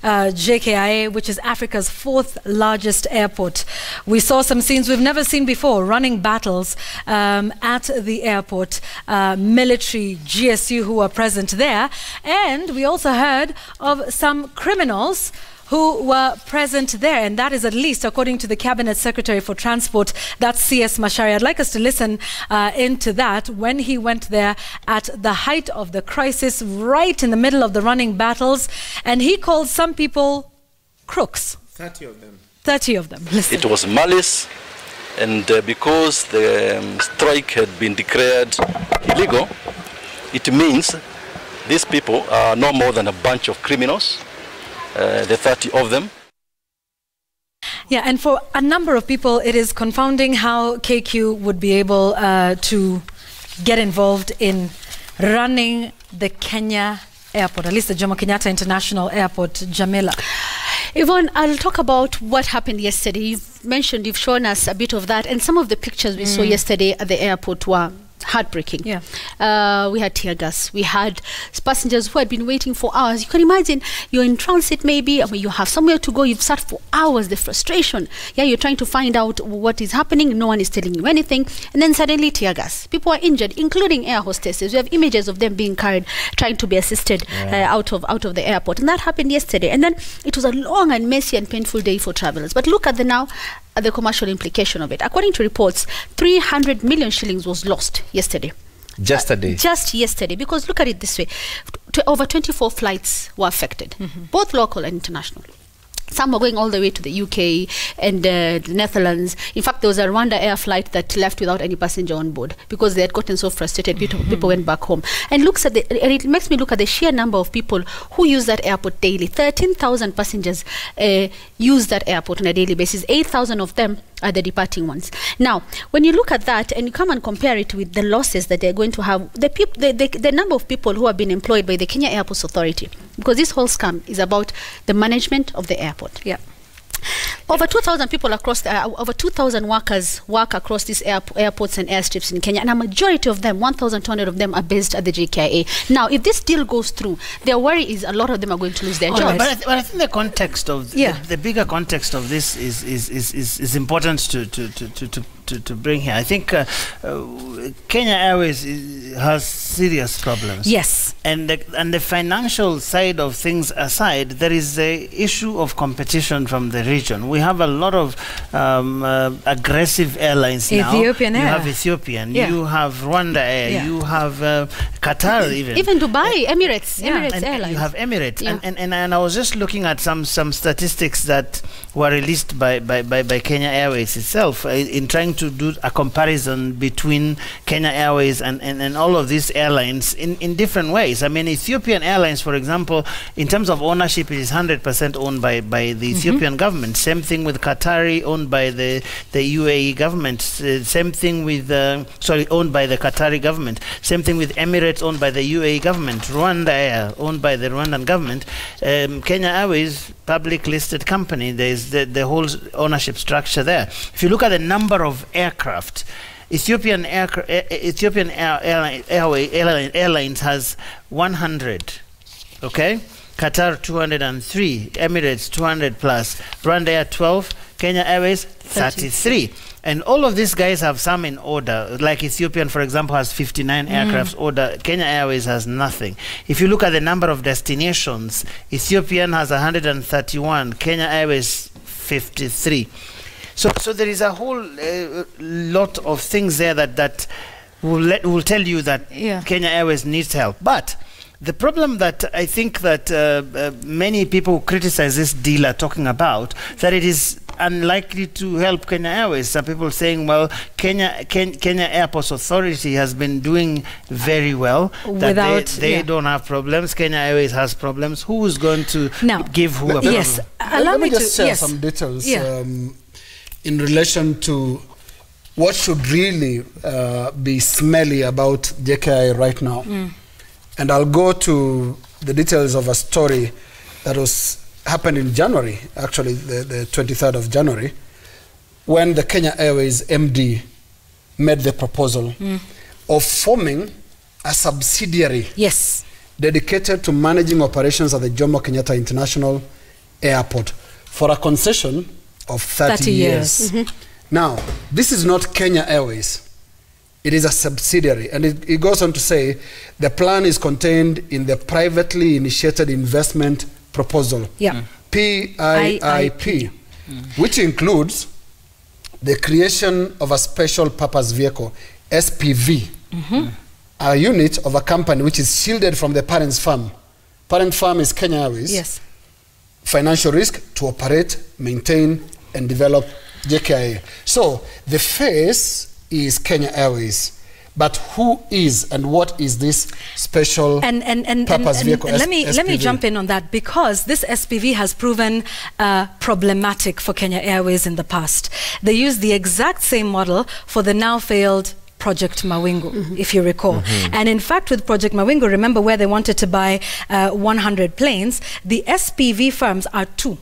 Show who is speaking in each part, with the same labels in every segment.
Speaker 1: JKIA, which is Africa's 4th largest airport. We saw some scenes we've never seen before, running battles at the airport, military, GSU who were present there. And we also heard of some criminals who were present there, and that is at least according to the Cabinet Secretary for Transport, that's C.S. Macharia. I'd like us to listen into that when he went there at the height of the crisis, right in the middle of the running battles, and he called some people crooks.
Speaker 2: 30 of them.
Speaker 1: 30 of them. Listen.
Speaker 3: It was malice, and because the strike had been declared illegal, it means these people are no more than a bunch of criminals. The 30 of them.
Speaker 1: Yeah, and for a number of people, it is confounding how KQ would be able to get involved in running the Kenya airport, at least the Jomo Kenyatta International Airport. Jamila.
Speaker 4: Yvonne, I'll talk about what happened yesterday. You've shown us a bit of that, and some of the pictures we saw yesterday at the airport were heartbreaking. Yeah. We had tear gas. We had passengers who had been waiting for hours. You can imagine you're in transit maybe, you have somewhere to go, you've sat for hours, the frustration. Yeah, you're trying to find out what is happening, no one is telling you anything, and then suddenly tear gas. People are injured, including air hostesses. We have images of them being carried, trying to be assisted out of the airport. And that happened yesterday. And then it was a long and messy and painful day for travelers. But look at the commercial implication of it. According to reports, 300 million shillings was lost yesterday.
Speaker 2: Just a day?
Speaker 4: Just yesterday. Because look at it this way. Over 24 flights were affected, both local and international. Some were going all the way to the UK and the Netherlands. In fact, there was a Rwanda Air flight that left without any passenger on board because they had gotten so frustrated. People went back home. And it makes me look at the sheer number of people who use that airport daily. 13,000 passengers use that airport on a daily basis. 8,000 of them are the departing ones. Now, when you look at that and you come and compare it with the losses that they're going to have, the number of people who have been employed by the Kenya Airports Authority, because this whole scam is about the management of the airport. Yeah. Over 2,000 people across, over 2,000 workers work across these airports and airstrips in Kenya, and a majority of them, 1,200 of them, are based at the JKIA. Now, if this deal goes through, their worry is a lot of them are going to lose their jobs.
Speaker 5: But I think the context of the bigger context of this is important to bring here. I think Kenya Airways has serious problems.
Speaker 1: Yes.
Speaker 5: And the financial side of things aside, there is the issue of competition from the region. We have a lot of aggressive airlines now.
Speaker 1: Ethiopian Air.
Speaker 5: You have Ethiopian. Yeah. You have Rwanda Air. Yeah. You have Qatar even.
Speaker 4: Even Dubai, Emirates.
Speaker 5: Yeah.
Speaker 4: Emirates Airlines.
Speaker 5: You have Emirates.
Speaker 4: Yeah.
Speaker 5: And I was just looking at some statistics that were released by Kenya Airways itself in trying to do a comparison between Kenya Airways and all of these airlines in different ways. I mean, Ethiopian Airlines, for example, in terms of ownership, it is 100% owned by the Ethiopian government. Same thing with Qatari, owned by the UAE government. Same thing with, owned by the Qatari government. Same thing with Emirates, owned by the UAE government. Rwanda Air, owned by the Rwandan government. Kenya Airways, public listed company. There is the whole ownership structure there. If you look at the number of aircraft, Ethiopian Airlines has 100, okay? Qatar 203, Emirates 200 plus, Rwanda Air 12, Kenya Airways 33. And all of these guys have some in order. Like Ethiopian, for example, has 59 aircrafts order. Kenya Airways has nothing. If you look at the number of destinations, Ethiopian has 131, Kenya Airways 53. So there is a whole lot of things there that will tell you that Kenya Airways needs help. But the problem that I think that many people who criticize this deal are talking about, that it is unlikely to help Kenya Airways. Some people saying, well, Kenya Airports Authority has been doing very well. That they don't have problems. Kenya Airways has problems. Who is going to give who a problem?
Speaker 6: Yes. Let me just share some details in relation to what should really be smelly about JKI right now. And I'll go to the details of a story that happened in January, actually the 23rd of January, when the Kenya Airways MD made the proposal of forming a subsidiary dedicated to managing operations at the Jomo Kenyatta International Airport for a concession of 30 years. Now, this is not Kenya Airways. It is a subsidiary, and it goes on to say the plan is contained in the privately initiated investment proposal, PIIP, which includes the creation of a special purpose vehicle, SPV, a unit of a company which is shielded from the parent's firm. Parent firm is Kenya Airways.
Speaker 1: Yes.
Speaker 6: Financial risk to operate, maintain, and develop JKIA. So the face is Kenya Airways. But who is and what is this special purpose vehicle?
Speaker 1: Let me jump in on that, because this SPV has proven problematic for Kenya Airways in the past. They used the exact same model for the now failed Project Mawingu, if you recall. And in fact, with Project Mawingu, remember where they wanted to buy 100 planes, the SPV firms are two.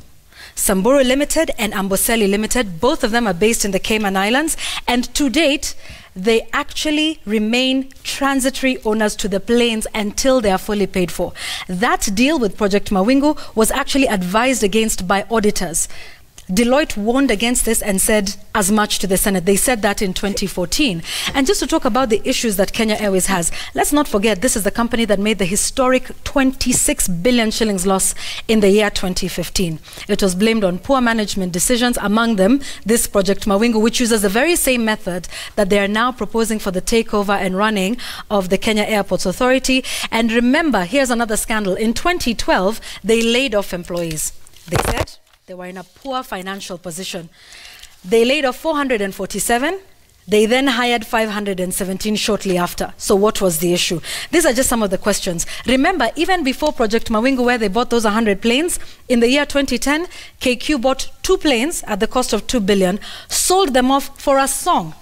Speaker 1: Samburu Limited and Amboseli Limited, both of them are based in the Cayman Islands, and to date, they actually remain transitory owners to the planes until they are fully paid for. That deal with Project Mawingu was actually advised against by auditors. Deloitte warned against this and said as much to the Senate. They said that in 2014. And just to talk about the issues that Kenya Airways has, let's not forget this is the company that made the historic 26 billion shillings loss in the year 2015. It was blamed on poor management decisions, among them this Project Mawingu, which uses the very same method that they are now proposing for the takeover and running of the Kenya Airports Authority. And remember, here's another scandal. In 2012, they laid off employees. They said they were in a poor financial position. They laid off 447. They then hired 517 shortly after. So what was the issue? These are just some of the questions. Remember, even before Project Mawingu, where they bought those 100 planes, in the year 2010, KQ bought 2 planes at the cost of 2 billion, sold them off for a song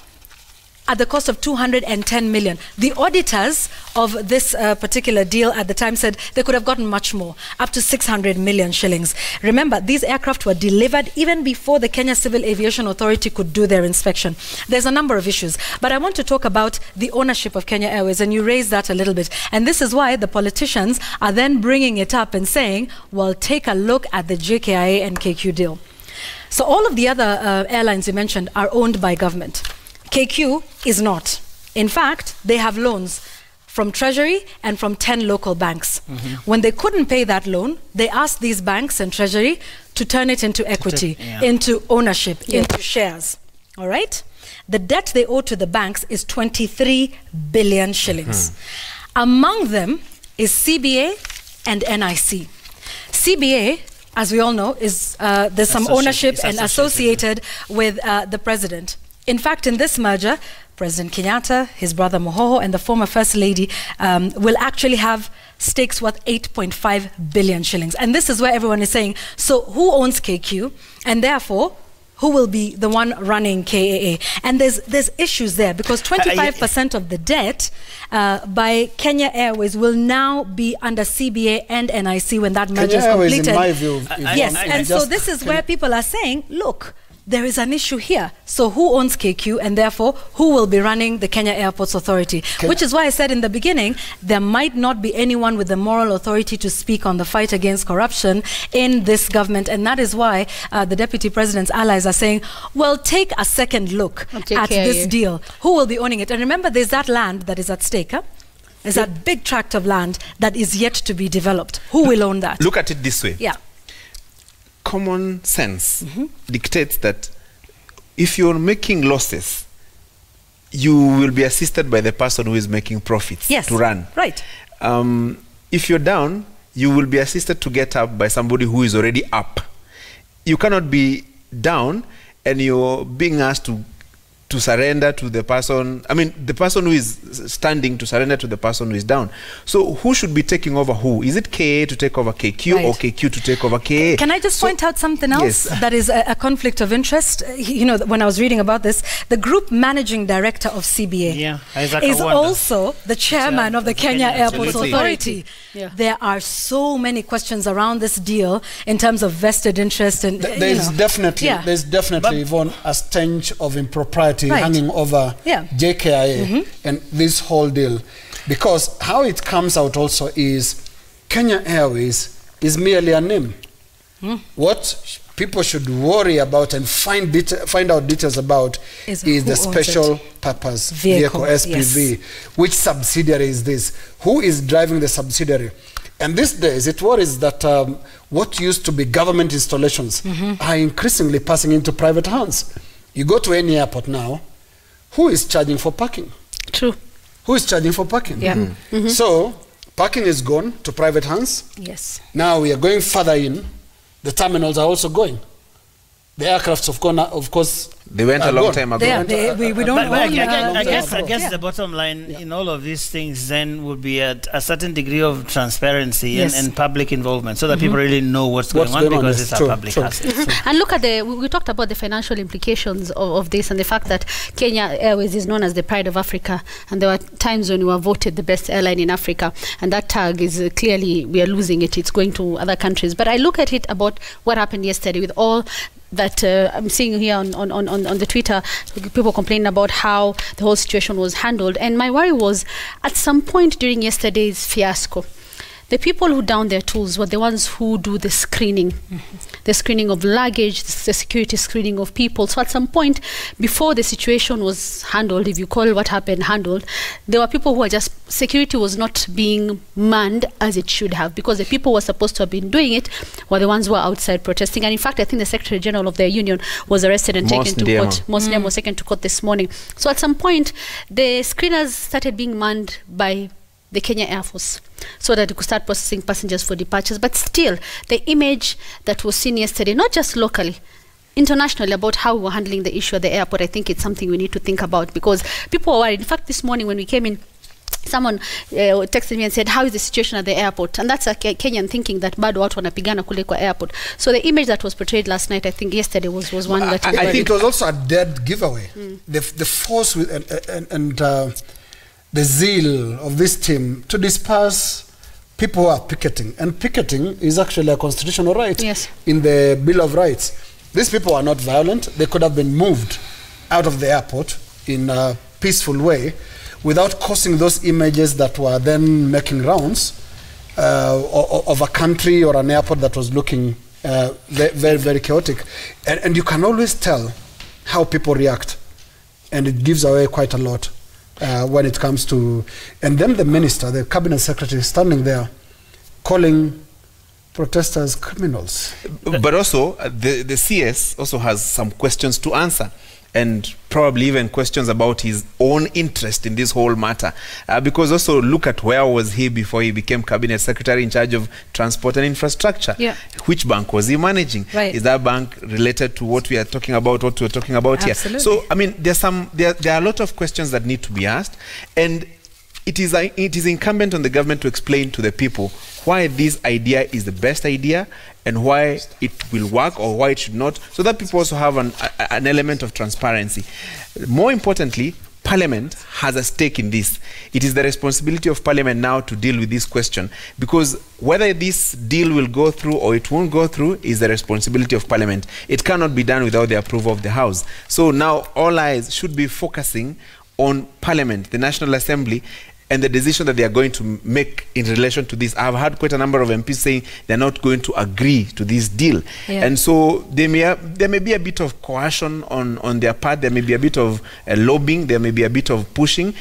Speaker 1: at the cost of 210 million. The auditors of this particular deal at the time said they could have gotten much more, up to 600 million shillings. Remember, these aircraft were delivered even before the Kenya Civil Aviation Authority could do their inspection. There's a number of issues, but I want to talk about the ownership of Kenya Airways, and you raised that a little bit. And this is why the politicians are then bringing it up and saying, well, take a look at the JKIA and KQ deal. So all of the other airlines you mentioned are owned by government. KQ is not. In fact, they have loans from Treasury and from 10 local banks. When they couldn't pay that loan, they asked these banks and Treasury to turn it into equity, into ownership, into shares. All right? The debt they owe to the banks is 23 billion shillings. Among them is CBA and NIC. CBA, as we all know, is there's some ownership and associated with the president. In fact, in this merger, President Kenyatta, his brother Mohoho, and the former First Lady will actually have stakes worth 8.5 billion shillings. And this is where everyone is saying, so who owns KQ? And therefore, who will be the one running KAA? And there's issues there, because 25% of the debt by Kenya Airways will now be under CBA and NIC when that merger is completed.
Speaker 6: In my view,
Speaker 1: yes, and so this is where people are saying, look, there is an issue here. So who owns KQ, and therefore who will be running the Kenya Airports Authority? Which is why I said in the beginning, there might not be anyone with the moral authority to speak on the fight against corruption in this government. And that is why the Deputy President's allies are saying, well, take a second look at this deal. Who will be owning it? And remember, there's that land that is at stake. There's that big tract of land that is yet to be developed. Who will own that?
Speaker 2: Look at it this way.
Speaker 1: Yeah.
Speaker 2: Common sense dictates that if you're making losses, you will be assisted by the person who is making profits to run.
Speaker 1: Right.
Speaker 2: If you're down, you will be assisted to get up by somebody who is already up. You cannot be down and you're being asked to surrender to the person, I mean, the person who is standing to surrender to the person who is down. So who should be taking over who? Is it KA to take over KQ or KQ to take over KA?
Speaker 1: Can I just point out something else that is a conflict of interest? You know, when I was reading about this, the group managing director of CBA is also the chairman of the Kenya Airports Authority. There are so many questions around this deal in terms of vested interest. And
Speaker 6: there's definitely Yvonne, a stench of impropriety hanging over JKIA and this whole deal, because how it comes out also is Kenya Airways is merely a name. What people should worry about and find out details about is the special purpose vehicle, SPV. Yes. Which subsidiary is this? Who is driving the subsidiary? And these days, it worries that what used to be government installations are increasingly passing into private hands. You go to any airport now, who is charging for parking?
Speaker 4: True.
Speaker 6: Who is charging for parking?
Speaker 4: Yeah.
Speaker 6: So, parking is gone to private hands.
Speaker 1: Yes.
Speaker 6: Now we are going further in. The terminals are also going. The aircrafts, of course,
Speaker 2: they went a long time ago.
Speaker 1: We don't know.
Speaker 5: I guess the bottom line in all of these things then would be a certain degree of transparency and public involvement, so that people really know what's going on, because it's a public asset.
Speaker 4: And look at we talked about the financial implications of this, and the fact that Kenya Airways is known as the pride of Africa, and there were times when we were voted the best airline in Africa, and that tag is clearly, we are losing it. It's going to other countries. But I look at it about what happened yesterday with all that I'm seeing here on the Twitter, people complaining about how the whole situation was handled. And my worry was, at some point during yesterday's fiasco, the people who down their tools were the ones who do the screening, the screening of luggage, the security screening of people. So at some point, before the situation was handled, if you call what happened handled, there were people who were just, security was not being manned as it should have, because the people who were supposed to have been doing it were the ones who were outside protesting. And in fact, I think the Secretary General of their union was arrested and taken to court. Mosdem was taken to court this morning. So at some point, the screeners started being manned by the Kenya Air Force, so that it could start processing passengers for departures. But still, the image that was seen yesterday, not just locally, internationally, about how we were handling the issue at the airport, I think it's something we need to think about, because people are worried. In fact, this morning when we came in, someone texted me and said, how is the situation at the airport? And that's a Kenyan thinking that bado watu wanapigana kule kwa airport. So the image that was portrayed last night, I think yesterday, was one that...
Speaker 6: I think it was also a dead giveaway. The force and the zeal of this team to disperse people who are picketing. And picketing is actually a constitutional right in the Bill of Rights. These people are not violent. They could have been moved out of the airport in a peaceful way without causing those images that were then making rounds of a country or an airport that was looking very, very chaotic. And you can always tell how people react. And it gives away quite a lot. When it comes to, and then the minister, the cabinet secretary, standing there calling protesters criminals.
Speaker 2: But also, the CS also has some questions to answer, and probably even questions about his own interest in this whole matter. Because also, look at where was he before he became cabinet secretary in charge of transport and infrastructure. Which bank was he managing? Is that bank related to what we are talking about, what we're talking about here? So, I mean, there are a lot of questions that need to be asked, and it is incumbent on the government to explain to the people why this idea is the best idea and why it will work or why it should not, so that people also have an element of transparency. More importantly, Parliament has a stake in this. It is the responsibility of Parliament now to deal with this question, because whether this deal will go through or it won't go through is the responsibility of Parliament. It cannot be done without the approval of the House. So now all eyes should be focusing on Parliament, the National Assembly, and the decision that they are going to make in relation to this. I've had quite a number of MPs saying they're not going to agree to this deal. And so there may be a bit of coercion on their part. There may be a bit of lobbying. There may be a bit of pushing,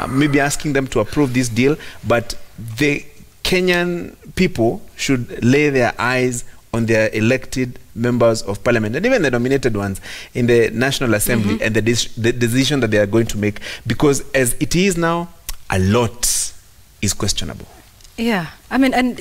Speaker 2: maybe asking them to approve this deal. But the Kenyan people should lay their eyes on their elected members of Parliament, and even the nominated ones in the National Assembly, and the decision that they are going to make. Because as it is now, a lot is questionable.
Speaker 1: Yeah, I mean, and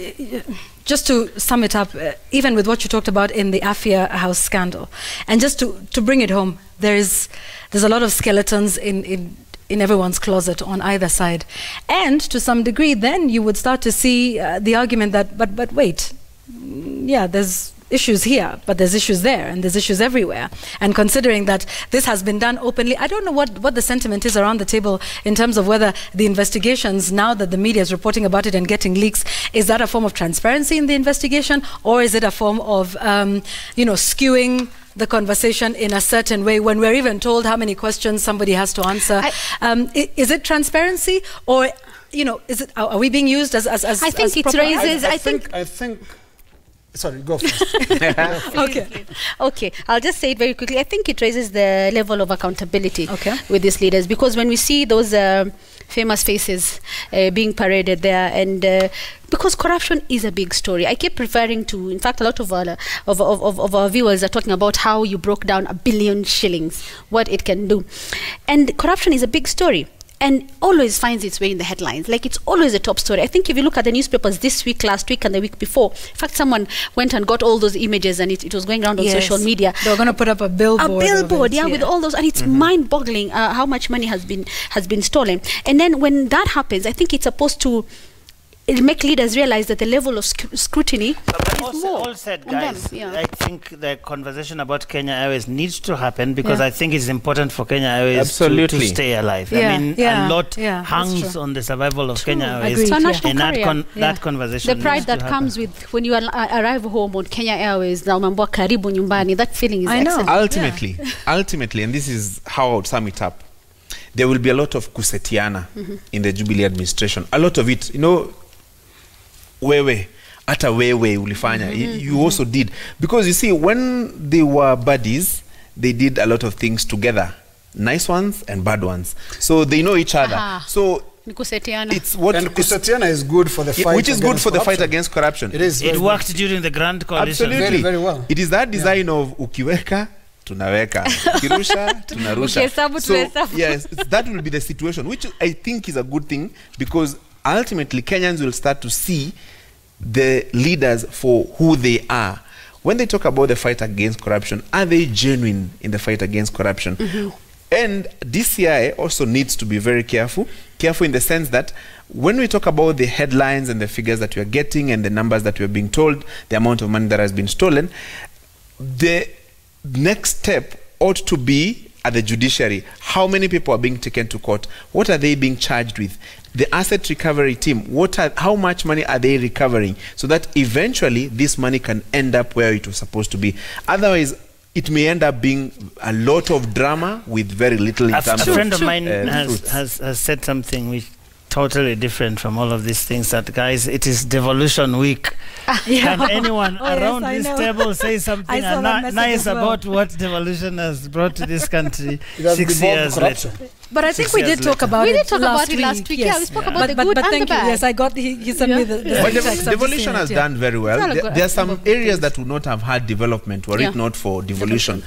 Speaker 1: just to sum it up, even with what you talked about in the Afia House scandal, and just to bring it home, there's a lot of skeletons in everyone's closet on either side, and to some degree, then you would start to see the argument that, but wait, yeah, there's issues here, but there's issues there, and there's issues everywhere. And considering that this has been done openly, I don't know what the sentiment is around the table in terms of whether the investigations, now that the media is reporting about it and getting leaks, is that a form of transparency in the investigation, or is it a form of, skewing the conversation in a certain way when we're even told how many questions somebody has to answer? Is it transparency, or, is it? Are we being used as
Speaker 4: I think it raises.
Speaker 6: I think Sorry, go first.
Speaker 4: Okay, I'll just say it very quickly. I think it raises the level of accountability with these leaders, because when we see those famous faces being paraded there, and because corruption is a big story. I keep referring to, in fact, a lot of our viewers are talking about how you broke down 1 billion shillings, what it can do. And corruption is a big story, and always finds its way in the headlines. Like, it's always a top story. I think if you look at the newspapers this week, last week, and the week before, in fact, someone went and got all those images, and it was going around on social media.
Speaker 1: They were going to put up a billboard.
Speaker 4: A billboard, with all those, and it's mind-boggling how much money has been stolen. And then when that happens, I think it's supposed to make leaders realize that the level of scrutiny is more.
Speaker 5: All said, guys, I think the conversation about Kenya Airways needs to happen, because I think it's important for Kenya Airways to stay alive. I mean, a lot hangs on the survival of Kenya Airways.
Speaker 4: It's a national
Speaker 5: and that conversation,
Speaker 4: the pride that comes with when you arrive home on Kenya Airways, na umeambiwa karibu nyumbani, that feeling is excellent.
Speaker 2: Ultimately, and this is how I would sum it up, there will be a lot of kusetiana in the Jubilee administration. A lot of it, you know, hata wewe ulifanya, you also did, because you see, when they were buddies, they did a lot of things together, nice ones and bad ones, so they know each other. So it's what,
Speaker 6: and kusetiana is good for the fight,
Speaker 2: which is good for the fight against corruption.
Speaker 6: It
Speaker 5: worked during the Grand Coalition.
Speaker 2: Absolutely.
Speaker 6: Very well.
Speaker 2: It is that design of ukiweka tunaweka, ukirusha tunarusha. So yes, that will be the situation, which I think is a good thing, because ultimately Kenyans will start to see the leaders for who they are. When they talk about the fight against corruption, are they genuine in the fight against corruption? And DCI also needs to be very careful in the sense that when we talk about the headlines and the figures that we are getting and the numbers that we are being told, the amount of money that has been stolen, the next step ought to be at the judiciary. How many people are being taken to court? What are they being charged with? The asset recovery team, how much money are they recovering, so that eventually this money can end up where it was supposed to be? Otherwise, it may end up being a lot of drama with very little in terms of
Speaker 5: a friend of mine has said something which totally different from all of these things, that, guys, it is devolution week. Can anyone around this table say something nice about what devolution has brought to this country 6 years later?
Speaker 1: But I think we did talk about it last week.
Speaker 4: Yeah, we spoke about the good and the bad.
Speaker 1: Yes, I got, he sent me the
Speaker 2: devolution has done very well. There are some areas that would not have had development were it not for devolution.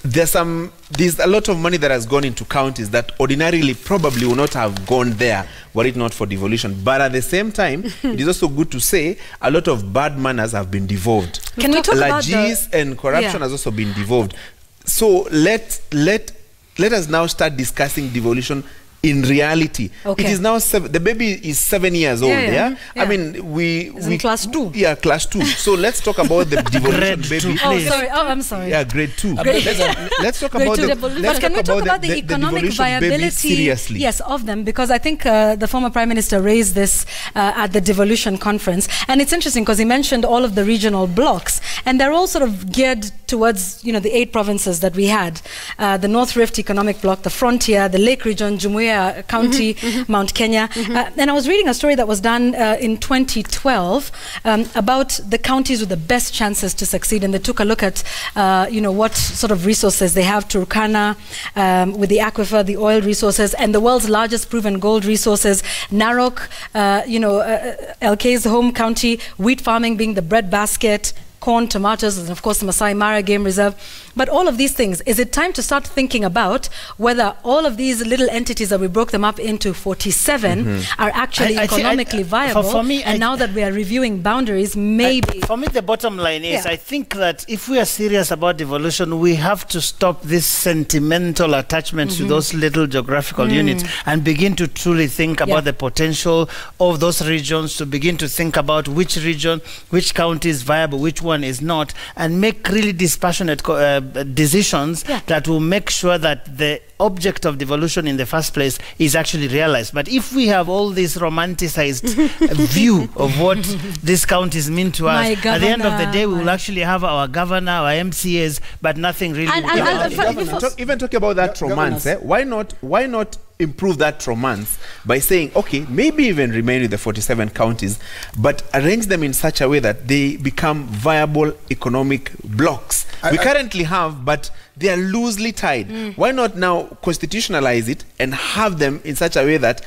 Speaker 2: There's a lot of money that has gone into counties that ordinarily probably would not have gone there were it not for devolution. But at the same time, it is also good to say a lot of bad manners have been devolved.
Speaker 1: Can we talk about
Speaker 2: and corruption has also been devolved. So let us now start discussing devolution in reality. It is now the baby is 7 years old. I mean, we
Speaker 1: class 2.
Speaker 2: Yeah, class 2. So let's talk about the devolution baby.
Speaker 1: I'm sorry.
Speaker 2: Yeah, grade 2. Let's talk about
Speaker 1: but can we talk about the economic viability of them, because I think the former Prime Minister raised this at the devolution conference, and it's interesting because he mentioned all of the regional blocks, and they're all sort of geared towards, you know, the 8 provinces that we had, the North Rift Economic Bloc, the Frontier, the Lake Region, Jumuiya County, Mount Kenya. And I was reading a story that was done in 2012 about the counties with the best chances to succeed, and they took a look at what sort of resources they have. Turkana with the aquifer, the oil resources, and the world's largest proven gold resources. Narok, LK's home county, wheat farming being the breadbasket, corn, tomatoes, and of course the Masai Mara Game Reserve. But all of these things, is it time to start thinking about whether all of these little entities that we broke them up into 47 are actually economically viable?
Speaker 5: For me,
Speaker 1: and now that we are reviewing boundaries, maybe...
Speaker 5: For me, the bottom line is, I think that if we are serious about devolution, we have to stop this sentimental attachment to those little geographical units and begin to truly think about the potential of those regions, to begin to think about which region, which county is viable, which one is not, and make really dispassionate decisions that will make sure that the object of devolution in the first place is actually realized. But if we have all this romanticized view of what these counties mean to us, at the end of the day, we will actually have our governor, our MCAs, but nothing really.
Speaker 2: Even talking about that romance, why not improve that romance by saying, okay, maybe even remain with the 47 counties, but arrange them in such a way that they become viable economic blocks. We currently have, but they are loosely tied. Why not now constitutionalize it and have them in such a way that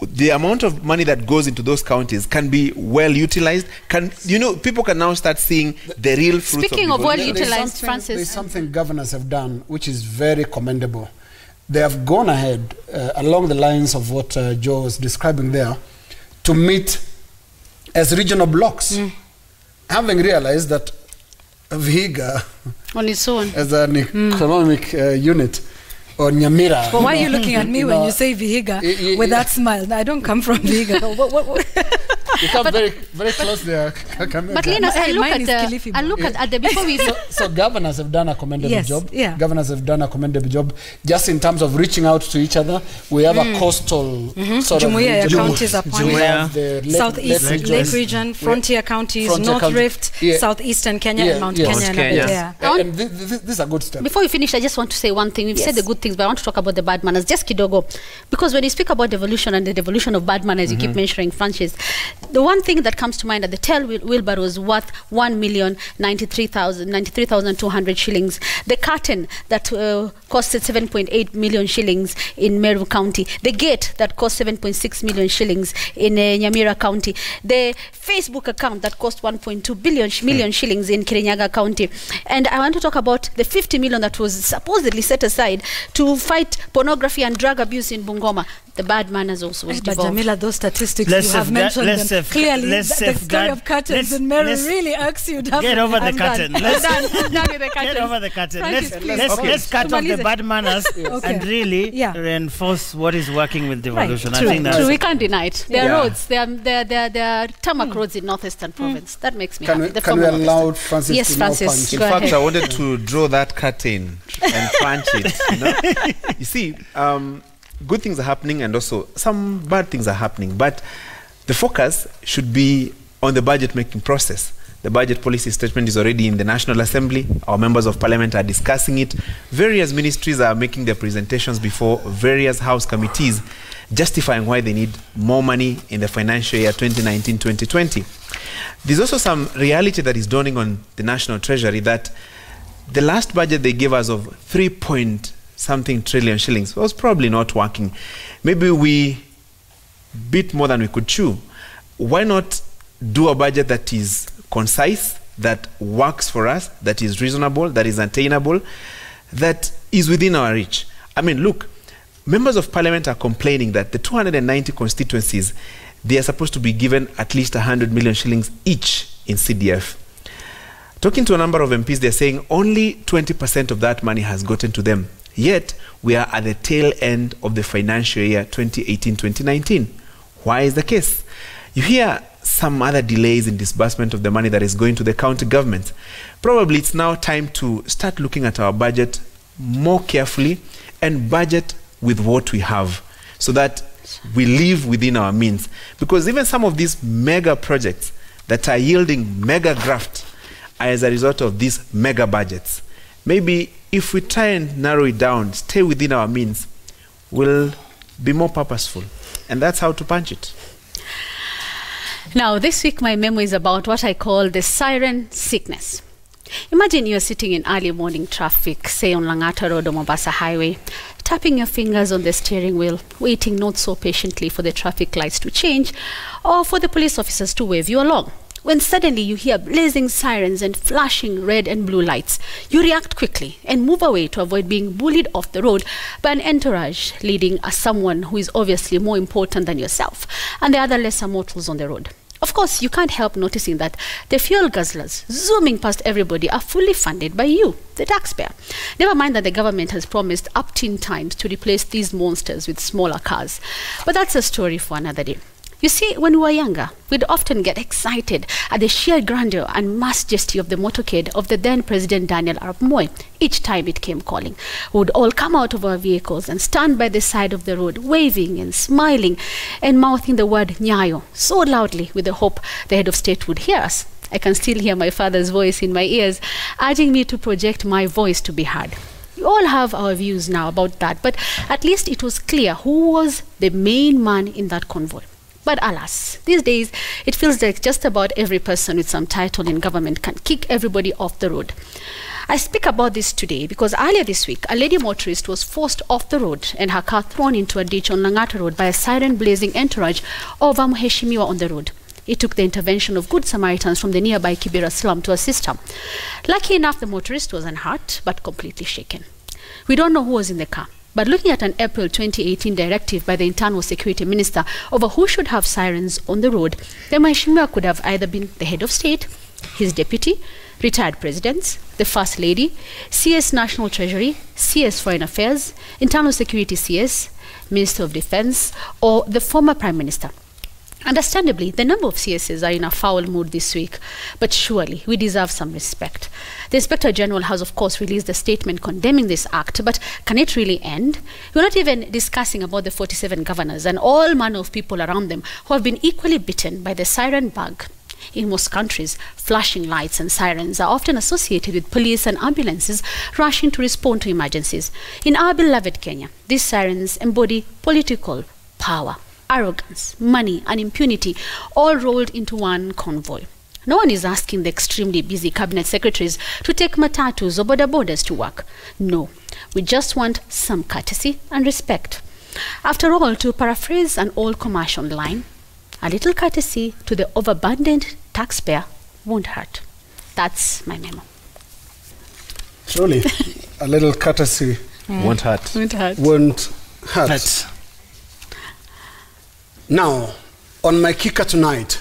Speaker 2: the amount of money that goes into those counties can be well utilized? People can now start seeing the real fruits.
Speaker 4: Speaking of well utilized, Francis,
Speaker 6: there's something governors have done which is very commendable. They have gone ahead along the lines of what Joe was describing there to meet as regional blocks, having realized that Vihiga
Speaker 4: on its own
Speaker 6: as an economic unit, or Nyamira.
Speaker 1: But why are you looking at me when you say Vihiga with that smile? I don't come from Vihiga.
Speaker 6: You come very, very close there.
Speaker 4: But Lena, I look at the before we.
Speaker 6: So governors have done a commendable job.
Speaker 1: Yeah.
Speaker 6: Governors have done a commendable job just in terms of reaching out to each other. We have a coastal sort of region.
Speaker 1: counties appointed. Southeast Lake region, frontier counties, North Rift, Southeastern Kenya, and Mount Kenya.
Speaker 6: And this is a good step.
Speaker 4: Before we finish, I just want to say one thing. We've said the good things, but I want to talk about the bad manners. Just kidogo. Because when you speak about devolution and the devolution of bad manners, you keep mentioning Francis. The one thing that comes to mind at the tail wheelbarrow is worth 1,093,200 shillings. The curtain that costed 7.8 million shillings in Meru County. The gate that cost 7.6 million shillings in Nyamira County. The Facebook account that cost 1.2 million shillings in Kirinyaga County. And I want to talk about the 50 million that was supposedly set aside to fight pornography and drug abuse in Bungoma. The bad manners also was devolved.
Speaker 1: But Jamila, those statistics you have mentioned them clearly. The story of curtains in Meru really irks you.
Speaker 5: Get over the curtain. Get over the curtain. Let's cut off the bad manners and really reinforce what is working with devolution.
Speaker 4: True. I think that's we can't deny it. There are roads. There are tarmac roads in northeastern province. That makes me happy.
Speaker 6: Can we allow Francis?
Speaker 4: Yes, Francis.
Speaker 2: In fact, I wanted to draw that curtain and punch it. You see, good things are happening and also some bad things are happening, but the focus should be on the budget making process. The budget policy statement is already in the National Assembly. Our members of Parliament are discussing it. Various ministries are making their presentations before various House committees, justifying why they need more money in the financial year 2019-2020. There's also some reality that is dawning on the National Treasury that the last budget they gave us of 3-point-something trillion shillings was probably not working. Maybe we bit more than we could chew. Why not do a budget that is concise, that works for us, that is reasonable, that is attainable, that is within our reach? I mean, look, members of Parliament are complaining that the 290 constituencies, they are supposed to be given at least 100 million shillings each in CDF. Talking to a number of MPs, they're saying only 20% of that money has gotten to them. Yet, we are at the tail end of the financial year 2018-2019. Why is the case? You hear some other delays in disbursement of the money that is going to the county government. Probably it's now time to start looking at our budget more carefully and budget with what we have so that we live within our means. Because even some of these mega projects that are yielding mega graft are as a result of these mega budgets. Maybe if we try and narrow it down, stay within our means, we'll be more purposeful. And that's how to punch it.
Speaker 4: Now, this week my memo is about what I call the siren sickness. Imagine you're sitting in early morning traffic, say on Langata Road or Mombasa Highway, tapping your fingers on the steering wheel, waiting not so patiently for the traffic lights to change or for the police officers to wave you along. When suddenly you hear blazing sirens and flashing red and blue lights, you react quickly and move away to avoid being bullied off the road by an entourage leading someone who is obviously more important than yourself and the other lesser mortals on the road. Of course, you can't help noticing that the fuel guzzlers zooming past everybody are fully funded by you, the taxpayer. Never mind that the government has promised up-teen times to replace these monsters with smaller cars. But that's a story for another day. You see, when we were younger, we'd often get excited at the sheer grandeur and majesty of the motorcade of the then President Daniel Arap Moi each time it came calling. We would all come out of our vehicles and stand by the side of the road, waving and smiling and mouthing the word Nyayo so loudly with the hope the head of state would hear us. I can still hear my father's voice in my ears, urging me to project my voice to be heard. We all have our views now about that, but at least it was clear who was the main man in that convoy. But alas, these days, it feels like just about every person with some title in government can kick everybody off the road. I speak about this today because earlier this week, a lady motorist was forced off the road and her car thrown into a ditch on Langata Road by a siren-blazing entourage of Mheshimiwa on the road. It took the intervention of good Samaritans from the nearby Kibera slum to assist her. Lucky enough, the motorist was unhurt, but completely shaken. We don't know who was in the car, but looking at an April 2018 directive by the Internal Security Minister over who should have sirens on the road, the Mheshimiwa could have either been the head of state, his deputy, retired presidents, the First Lady, CS National Treasury, CS Foreign Affairs, Internal Security CS, Minister of Defense, or the former Prime Minister. Understandably, the number of CSs are in a foul mood this week, but surely we deserve some respect. The Inspector General has, of course, released a statement condemning this act, but can it really end? We're not even discussing about the 47 governors and all manner of people around them who have been equally bitten by the siren bug. In most countries, flashing lights and sirens are often associated with police and ambulances rushing to respond to emergencies. In our beloved Kenya, these sirens embody political power, arrogance, money, and impunity, all rolled into one convoy. No one is asking the extremely busy cabinet secretaries to take matatus or border borders to work. No, we just want some courtesy and respect. After all, to paraphrase an old commercial line, a little courtesy to the overburdened taxpayer won't hurt. That's my memo.
Speaker 6: Truly, a little courtesy
Speaker 2: won't hurt.
Speaker 6: Won't hurt. Now, on my kicker tonight,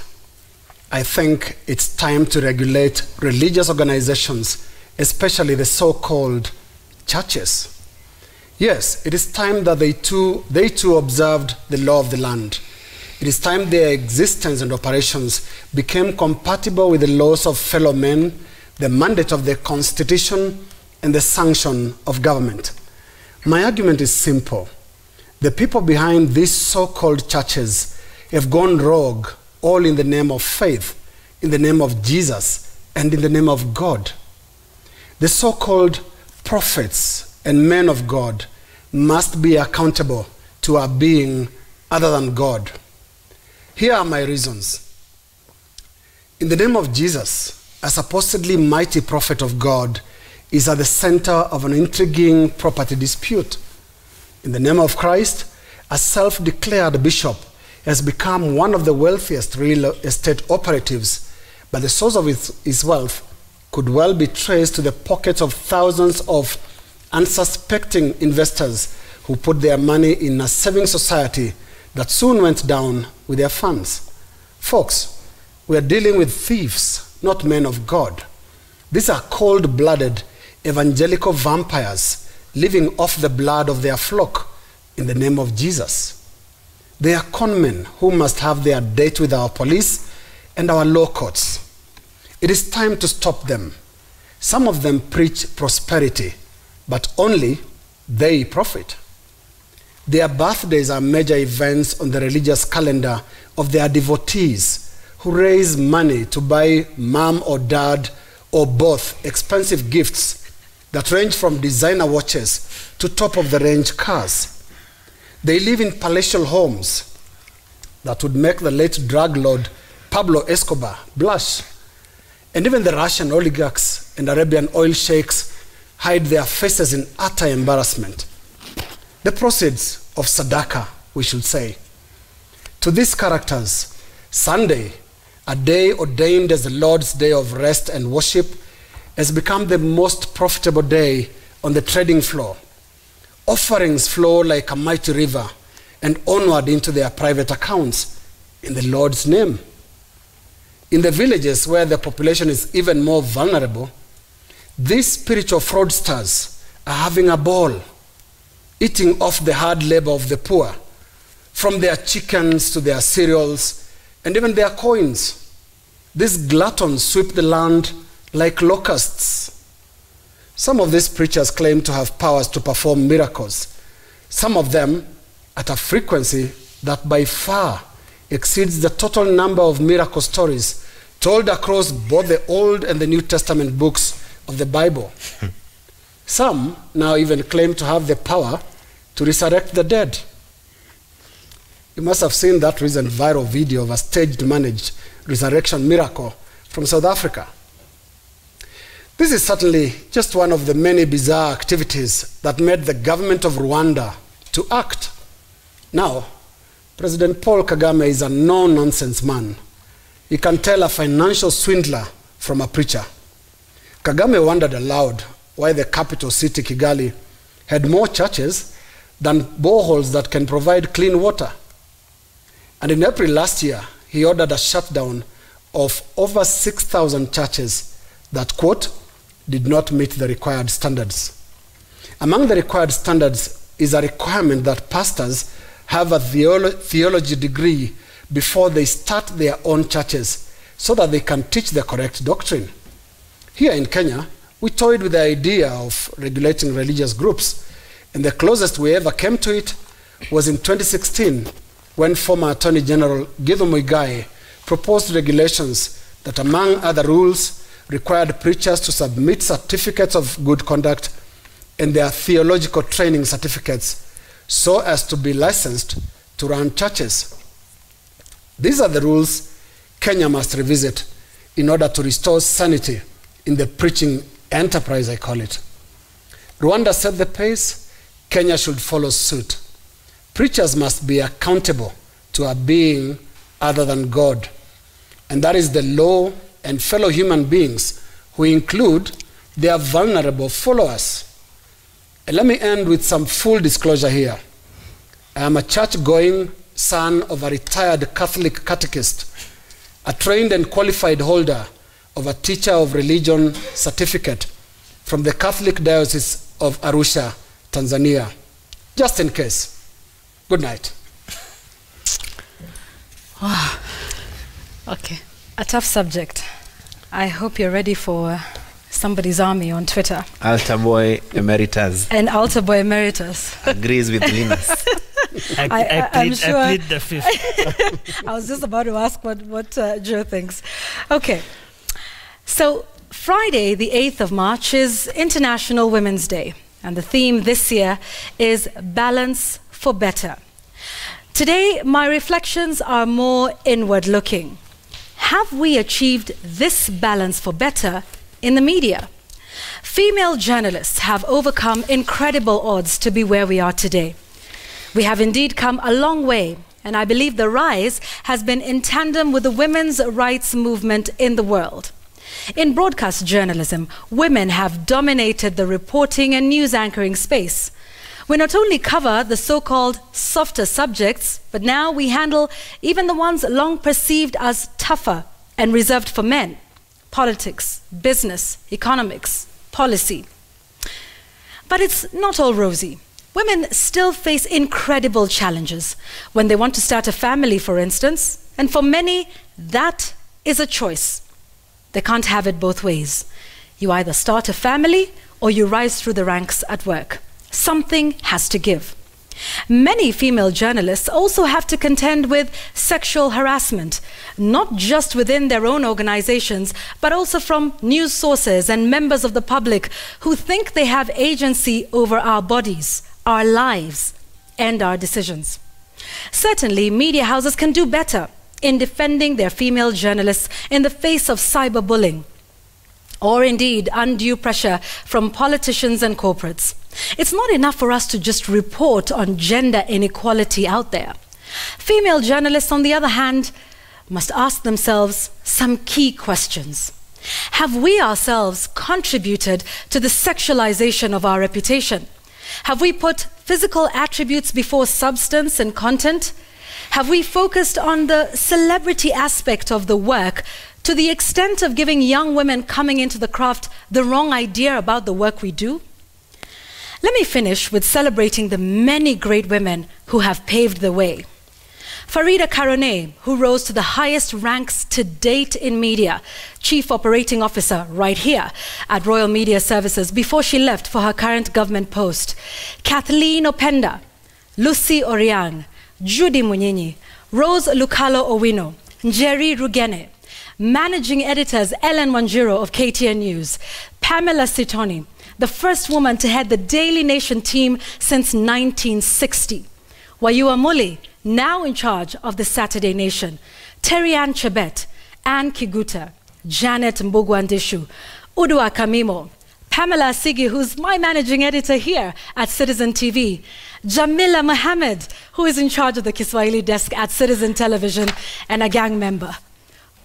Speaker 6: I think it's time to regulate religious organizations, especially the so-called churches. Yes, it is time that they too observed the law of the land. It is time their existence and operations became compatible with the laws of fellow men, the mandate of the Constitution, and the sanction of government. My argument is simple. The people behind these so-called churches have gone rogue, all in the name of faith, in the name of Jesus, and in the name of God. The so-called prophets and men of God must be accountable to a being other than God. Here are my reasons. In the name of Jesus, a supposedly mighty prophet of God is at the center of an intriguing property dispute. In the name of Christ, a self-declared bishop has become one of the wealthiest real estate operatives, but the source of his wealth could well be traced to the pockets of thousands of unsuspecting investors who put their money in a saving society that soon went down with their funds. Folks, we are dealing with thieves, not men of God. These are cold-blooded evangelical vampires living off the blood of their flock in the name of Jesus. They are conmen who must have their date with our police and our law courts. It is time to stop them. Some of them preach prosperity, but only they profit. Their birthdays are major events on the religious calendar of their devotees who raise money to buy mom or dad or both expensive gifts that range from designer watches to top-of-the-range cars. They live in palatial homes that would make the late drug lord Pablo Escobar blush. And even the Russian oligarchs and Arabian oil sheikhs hide their faces in utter embarrassment. The proceeds of Sadaqah, we should say. To these characters, Sunday, a day ordained as the Lord's day of rest and worship, has become the most profitable day on the trading floor. Offerings flow like a mighty river and onward into their private accounts in the Lord's name. In the villages where the population is even more vulnerable, these spiritual fraudsters are having a ball, eating off the hard labor of the poor, from their chickens to their cereals and even their coins. These gluttons sweep the land like locusts. Some of these preachers claim to have powers to perform miracles, some of them at a frequency that by far exceeds the total number of miracle stories told across both the Old and the New Testament books of the Bible. Some now even claim to have the power to resurrect the dead. You must have seen that recent viral video of a staged managed resurrection miracle from South Africa. This is certainly just one of the many bizarre activities that made the government of Rwanda to act. Now, President Paul Kagame is a no-nonsense man. You can tell a financial swindler from a preacher. Kagame wondered aloud why the capital city, Kigali, had more churches than boreholes that can provide clean water. And in April last year, he ordered a shutdown of over 6,000 churches that, quote, did not meet the required standards. Among the required standards is a requirement that pastors have a theology degree before they start their own churches so that they can teach the correct doctrine. Here in Kenya, we toyed with the idea of regulating religious groups, and the closest we ever came to it was in 2016 when former Attorney General Githu Muigai proposed regulations that, among other rules, required preachers to submit certificates of good conduct and their theological training certificates so as to be licensed to run churches. These are the rules Kenya must revisit in order to restore sanity in the preaching enterprise, I call it. Rwanda set the pace, Kenya should follow suit. Preachers must be accountable to a being other than God, and that is the law and fellow human beings who include their vulnerable followers. And let me end with some full disclosure here. I am a church-going son of a retired Catholic catechist, a trained and qualified holder of a teacher of religion certificate from the Catholic Diocese of Arusha, Tanzania. Just in case. Good night.
Speaker 1: Wow. Okay. A tough subject. I hope you're ready for somebody's army on Twitter.
Speaker 2: Altar boy emeritus.
Speaker 1: And altar boy emeritus.
Speaker 2: Agrees with Linus.
Speaker 5: I plead the fifth.
Speaker 1: I was just about to ask what Joe thinks. Okay. So Friday, the 8th of March, is International Women's Day. And the theme this year is Balance for Better. Today, my reflections are more inward-looking. Have we achieved this balance for better in the media? Female journalists have overcome incredible odds to be where we are today. We have indeed come a long way, and I believe the rise has been in tandem with the women's rights movement in the world. In broadcast journalism, women have dominated the reporting and news anchoring space. We not only cover the so-called softer subjects, but now we handle even the ones long perceived as tougher and reserved for men: politics, business, economics, policy. But it's not all rosy. Women still face incredible challenges when they want to start a family, for instance, and for many, that is a choice. They can't have it both ways. You either start a family or you rise through the ranks at work. Something has to give. Many female journalists also have to contend with sexual harassment, not just within their own organizations, but also from news sources and members of the public who think they have agency over our bodies, our lives, and our decisions. Certainly, media houses can do better in defending their female journalists in the face of cyberbullying, or indeed undue pressure from politicians and corporates. It's not enough for us to just report on gender inequality out there. Female journalists, on the other hand, must ask themselves some key questions. Have we ourselves contributed to the sexualization of our reputation? Have we put physical attributes before substance and content? Have we focused on the celebrity aspect of the work to the extent of giving young women coming into the craft the wrong idea about the work we do? Let me finish with celebrating the many great women who have paved the way. Farida Karoneh, who rose to the highest ranks to date in media, Chief Operating Officer right here at Royal Media Services before she left for her current government post. Kathleen Openda, Lucy Oriang, Judy Munyinyi, Rose Lukalo Owino, Njeri Rugene, Managing editors Ellen Wanjiro of KTN News, Pamela Sitoni, the first woman to head the Daily Nation team since 1960. Wayua Muli, now in charge of the Saturday Nation, Terry Ann Chebet, Ann Kiguta, Janet Mbugwandishu, Udua Kamimo, Pamela Asigi, who's my managing editor here at Citizen TV, Jamila Mohammed, who is in charge of the Kiswahili desk at Citizen Television and a gang member,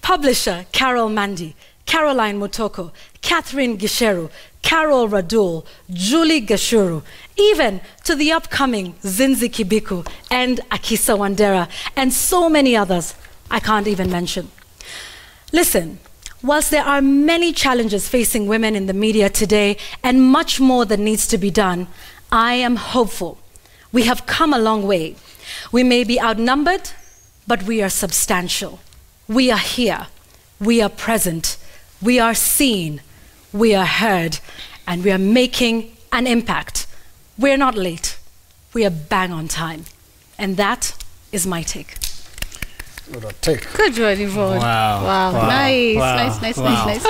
Speaker 1: publisher Carol Mandi, Caroline Mutoko, Catherine Gisheru, Carol Radul, Julie Gashuru, even to the upcoming Zinzi Kibiku and Akisa Wandera, and so many others I can't even mention. Listen, whilst there are many challenges facing women in the media today and much more that needs to be done, I am hopeful. We have come a long way. We may be outnumbered, but we are substantial. We are here. We are present. We are seen. We are heard. And we are making an impact. We're not late. We are bang on time. And that is my take.
Speaker 4: Good one, Yvonne. Wow. Nice.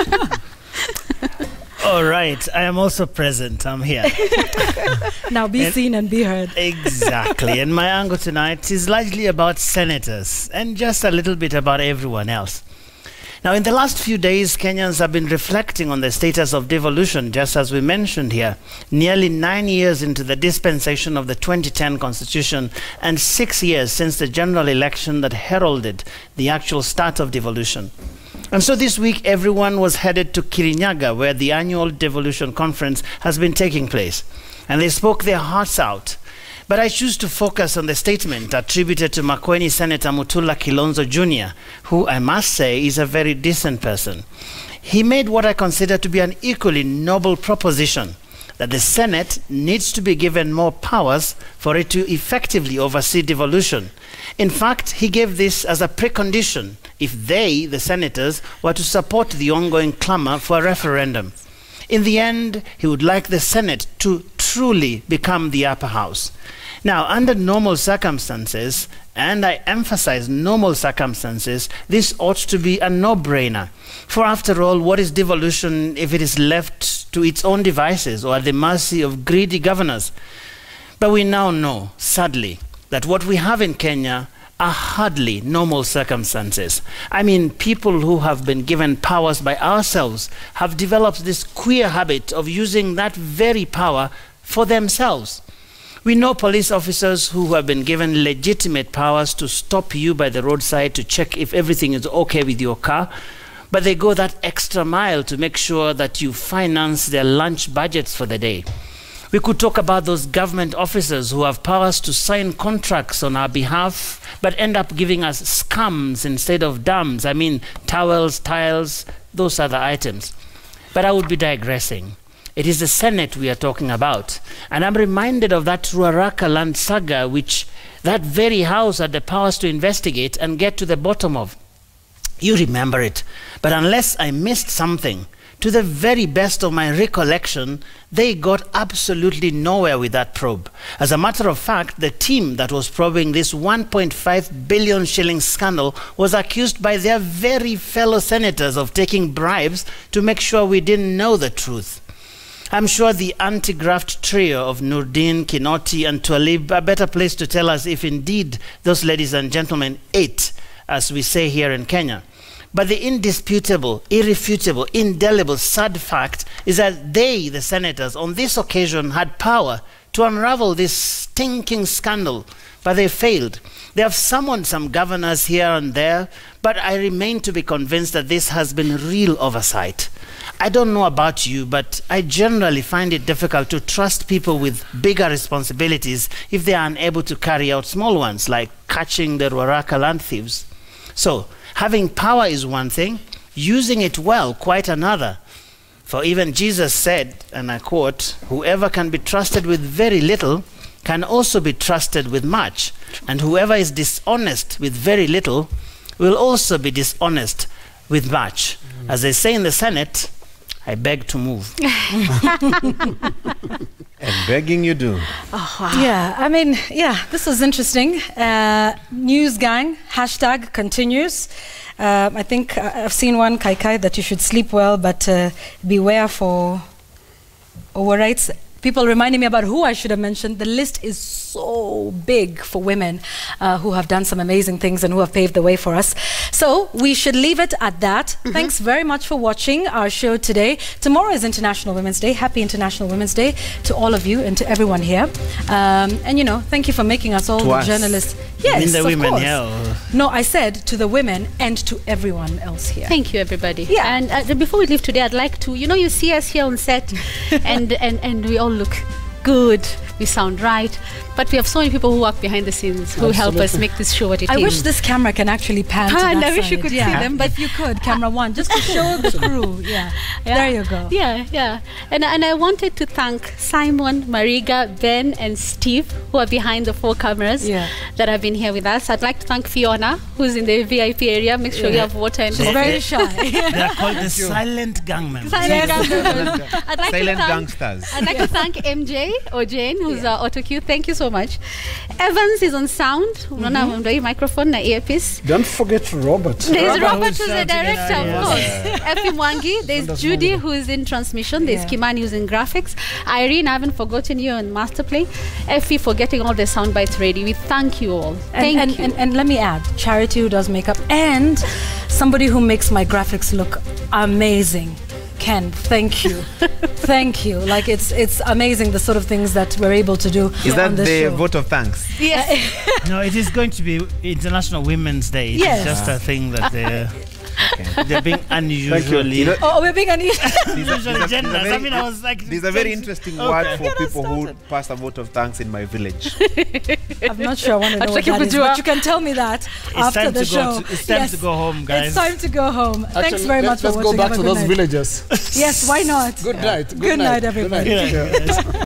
Speaker 5: All right, I am also present. I'm here.
Speaker 1: Now be seen and be heard.
Speaker 5: Exactly. And my angle tonight is largely about senators and just a little bit about everyone else. Now, in the last few days, Kenyans have been reflecting on the status of devolution, just as we mentioned here. Nearly 9 years into the dispensation of the 2010 Constitution and 6 years since the general election that heralded the actual start of devolution. And so this week, everyone was headed to Kirinyaga, where the annual devolution conference has been taking place. And they spoke their hearts out. But I choose to focus on the statement attributed to Makueni Senator Mutula Kilonzo Jr., who I must say is a very decent person. He made what I consider to be an equally noble proposition, that the Senate needs to be given more powers for it to effectively oversee devolution. In fact, he gave this as a precondition if they, the senators, were to support the ongoing clamor for a referendum. In the end, he would like the Senate to truly become the upper house. Now, under normal circumstances, and I emphasize normal circumstances, this ought to be a no-brainer. For after all, what is devolution if it is left to its own devices or at the mercy of greedy governors? But we now know, sadly, that what we have in Kenya are hardly normal circumstances. I mean, people who have been given powers by ourselves have developed this queer habit of using that very power for themselves. We know police officers who have been given legitimate powers to stop you by the roadside to check if everything is okay with your car, but they go that extra mile to make sure that you finance their lunch budgets for the day. We could talk about those government officers who have powers to sign contracts on our behalf, but end up giving us scums instead of dams. I mean, towels, tiles, those other items. But I would be digressing. It is the Senate we are talking about. And I'm reminded of that Ruaraka land saga, which that very house had the powers to investigate and get to the bottom of. You remember it. But unless I missed something, to the very best of my recollection, they got absolutely nowhere with that probe. As a matter of fact, the team that was probing this 1.5 billion shilling scandal was accused by their very fellow senators of taking bribes to make sure we didn't know the truth. I'm sure the anti-graft trio of Nurdin, Kinoti, and Twalib are better placed to tell us if indeed those ladies and gentlemen ate, as we say here in Kenya. But the indisputable, irrefutable, indelible, sad fact is that they, the senators, on this occasion had power to unravel this stinking scandal, but they failed. They have summoned some governors here and there, but I remain to be convinced that this has been real oversight. I don't know about you, but I generally find it difficult to trust people with bigger responsibilities if they are unable to carry out small ones, like catching the Ruaraka land thieves. So, having power is one thing, using it well quite another. For even Jesus said, and I quote, "Whoever can be trusted with very little can also be trusted with much, and whoever is dishonest with very little will also be dishonest with much." As they say in the Senate, I beg to move.
Speaker 2: And begging you do.
Speaker 1: Oh, wow. Yeah, I mean, yeah, this was interesting. News gang, hashtag continues. I think I've seen one, Kai, that you should sleep well, but beware for overrights. People reminding me about who I should have mentioned. The list is so big for women who have done some amazing things and who have paved the way for us. So we should leave it at that. Thanks very much for watching our show today. Tomorrow is International Women's Day. Happy International Women's Day to all of you and to everyone here. And you know, thank you for making us all the journalists. Yes,
Speaker 5: the women,
Speaker 1: course.
Speaker 5: Yeah.
Speaker 1: No, I said to the women and to everyone else here.
Speaker 4: Thank you, everybody.
Speaker 1: Yeah.
Speaker 4: And before we leave today, I'd like to, you know, you see us here on set, and we all look good. We sound right, but we have so many people who work behind the scenes who help us make this show what it is.
Speaker 1: I wish this camera can actually pan to that
Speaker 4: I wish
Speaker 1: side.
Speaker 4: you could see them, but
Speaker 1: if you could, camera one, just to show the crew. Yeah. There you go.
Speaker 4: Yeah. And I wanted to thank Simon, Mariga, Ben, and Steve, who are behind the 4 cameras that have been here with us. I'd like to thank Fiona, who's in the VIP area. Make sure you have water and
Speaker 1: She's very shy.
Speaker 5: They are called the silent gang members.
Speaker 4: Silent
Speaker 2: gangsters.
Speaker 4: I'd like to thank MJ or Jane, who's auto cue. Thank you so much. Evans is on sound. Microphone na earpiece.
Speaker 6: Don't forget Robert.
Speaker 4: There's Robert who's the director, of course. Effie Mwangi. There's Judy, who is in transmission. There's Kimani, who's in graphics. Irene, I haven't forgotten you in Masterplay. Effie for getting all the sound bites ready. We thank you all. Thank you.
Speaker 1: And let me add, Charity, who does makeup, and somebody who makes my graphics look amazing. Ken, thank you. Thank you. Like, it's amazing the sort of things that we're able to do.
Speaker 2: Is that the
Speaker 1: show.
Speaker 2: vote of thanks?
Speaker 1: Yes.
Speaker 5: No, it is going to be International Women's Day. It's just a thing that they're being unusually.
Speaker 2: You know,
Speaker 1: we're being unusual.
Speaker 2: There's a very interesting word for people who pass a vote of thanks in my village.
Speaker 1: I'm not sure I want to know what that is, but you can tell me that after the show.
Speaker 5: It's time to go home, guys.
Speaker 1: It's time to go home.
Speaker 6: Actually,
Speaker 1: thanks very much for watching.
Speaker 6: Let's go back to those villages.
Speaker 1: Yes, why not?
Speaker 6: Good night.
Speaker 1: Good night, everybody.
Speaker 6: Good night.